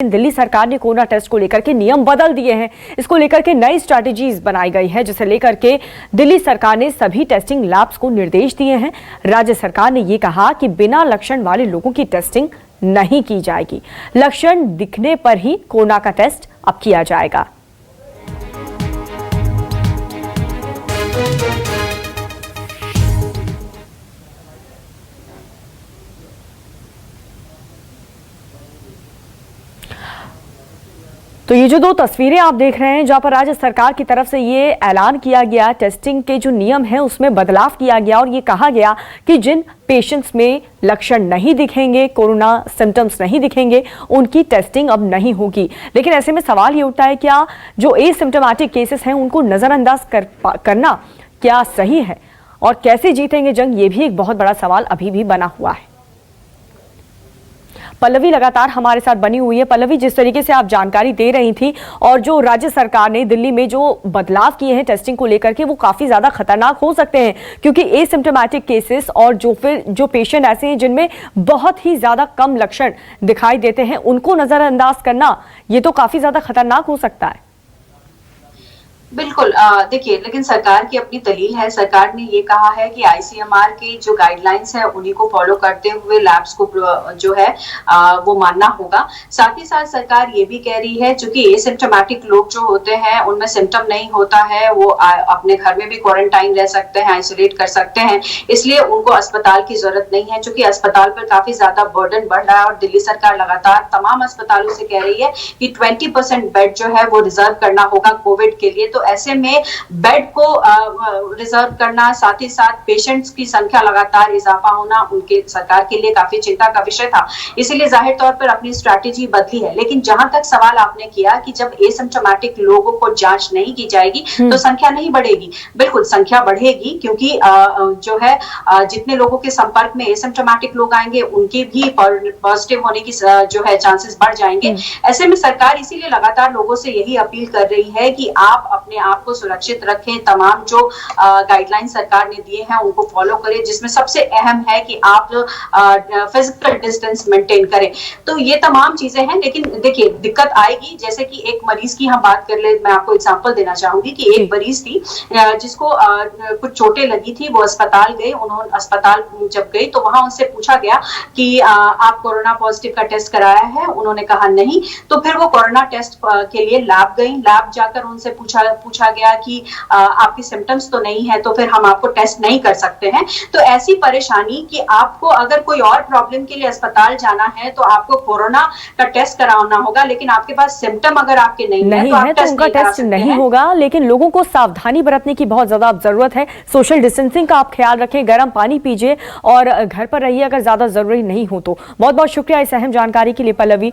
लेकिन दिल्ली सरकार ने कोरोना टेस्ट को लेकर के नियम बदल दिए हैं। इसको लेकर के नई स्ट्रैटेजीज बनाई गई है, जिसे लेकर के दिल्ली सरकार ने सभी टेस्टिंग लैब्स को निर्देश दिए हैं। राज्य सरकार ने ये कहा कि बिना लक्षण वाले लोगों की टेस्टिंग नहीं की जाएगी। लक्षण दिखने पर ही कोरोना का टेस्ट अब किया जाएगा। तो ये जो दो तस्वीरें आप देख रहे हैं, जहां पर राज्य सरकार की तरफ से ये ऐलान किया गया, टेस्टिंग के जो नियम है उसमें बदलाव किया गया और ये कहा गया कि जिन पेशेंट्स में लक्षण नहीं दिखेंगे, कोरोना सिम्टम्स नहीं दिखेंगे, उनकी टेस्टिंग अब नहीं होगी। लेकिन ऐसे में सवाल ये उठता है, क्या जो एसिम्प्टोमेटिक केसेस हैं उनको नजरअंदाज करना क्या सही है और कैसे जीतेंगे जंग, ये भी एक बहुत बड़ा सवाल अभी भी बना हुआ है। पल्लवी लगातार हमारे साथ बनी हुई है। पल्लवी, जिस तरीके से आप जानकारी दे रही थी और जो राज्य सरकार ने दिल्ली में जो बदलाव किए हैं टेस्टिंग को लेकर के, वो काफी ज्यादा खतरनाक हो सकते हैं, क्योंकि एसिम्प्टोमेटिक केसेस और जो पेशेंट ऐसे हैं जिनमें बहुत ही ज्यादा कम लक्षण दिखाई देते हैं, उनको नजरअंदाज करना ये तो काफी ज्यादा खतरनाक हो सकता है। बिल्कुल, देखिए, लेकिन सरकार की अपनी दलील है। सरकार ने ये कहा है कि आईसीएमआर के जो गाइडलाइंस है उन्हीं को फॉलो करते हुए लैब्स को जो है वो मानना होगा। साथ ही साथ सरकार ये भी कह रही है, चूंकि एसिम्प्टोमेटिक लोग जो होते हैं उनमें सिम्टम नहीं होता है, वो अपने घर में भी क्वारंटाइन रह सकते हैं, आइसोलेट कर सकते हैं, इसलिए उनको अस्पताल की जरूरत नहीं है। चूंकि अस्पताल पर काफी ज्यादा बर्डन बढ़ रहा है और दिल्ली सरकार लगातार तमाम अस्पतालों से कह रही है कि 20% बेड जो है वो रिजर्व करना होगा कोविड के लिए। तो ऐसे में बेड को रिजर्व करना, साथ ही साथ पेशेंट्स की संख्या लगातार इजाफा होना उनके सरकार के लिए काफी चिंता का विषय था। इसीलिए जाहिर तौर पर अपनी स्ट्रैटेजी बदली है। लेकिन जहां तक सवाल आपने किया कि जब एसिम्प्टोमेटिक लोगों को जांच नहीं की जाएगी तो संख्या नहीं बढ़ेगी। बिल्कुल संख्या बढ़ेगी, क्योंकि जो है जितने लोगों के संपर्क में एसिम्प्टोमेटिक लोग आएंगे उनके भी पॉजिटिव होने की जो है चांसेस बढ़ जाएंगे। ऐसे में सरकार इसीलिए लगातार लोगों से यही अपील कर रही है कि आप अपने आप को सुरक्षित रखें, तमाम जो गाइडलाइन सरकार ने दिए हैं उनको फॉलो करें, जिसमें सबसे अहम है कि आप फिजिकल डिस्टेंस मेंटेन करें। तो ये तमाम चीजें हैं। लेकिन देखिए, दिक्कत आएगी। जैसे कि एक मरीज की हम बात कर ले, मैं आपको एग्जांपल देना चाहूंगी कि एक मरीज थी जिसको कुछ चोटें लगी थी, वो अस्पताल गए। उन्होंने अस्पताल जब गई तो वहां उनसे पूछा गया कि आप कोरोना पॉजिटिव का टेस्ट कराया है? उन्होंने कहा नहीं। तो फिर वो कोरोना टेस्ट के लिए लैब गई। लैब जाकर उनसे पूछा गया कि आपके सिम्टम्स तो नहीं है, तो फिर हम आपको टेस्ट नहीं कर सकते हैं। तो ऐसी परेशानी कि आपको अगर कोई और प्रॉब्लम के लिए अस्पताल जाना है तो आपको कोरोना का टेस्ट कराना होगा, लेकिन आपके पास सिम्टम अगर आपके नहीं है तो उनका टेस्ट नहीं होगा। लेकिन लोगों को सावधानी बरतने की बहुत ज्यादा जरूरत है। सोशल डिस्टेंसिंग का आप ख्याल रखें, गर्म पानी पीजिए और घर पर रहिए अगर ज्यादा जरूरी नहीं हो तो। बहुत बहुत शुक्रिया इस अहम जानकारी के लिए पल्लवी।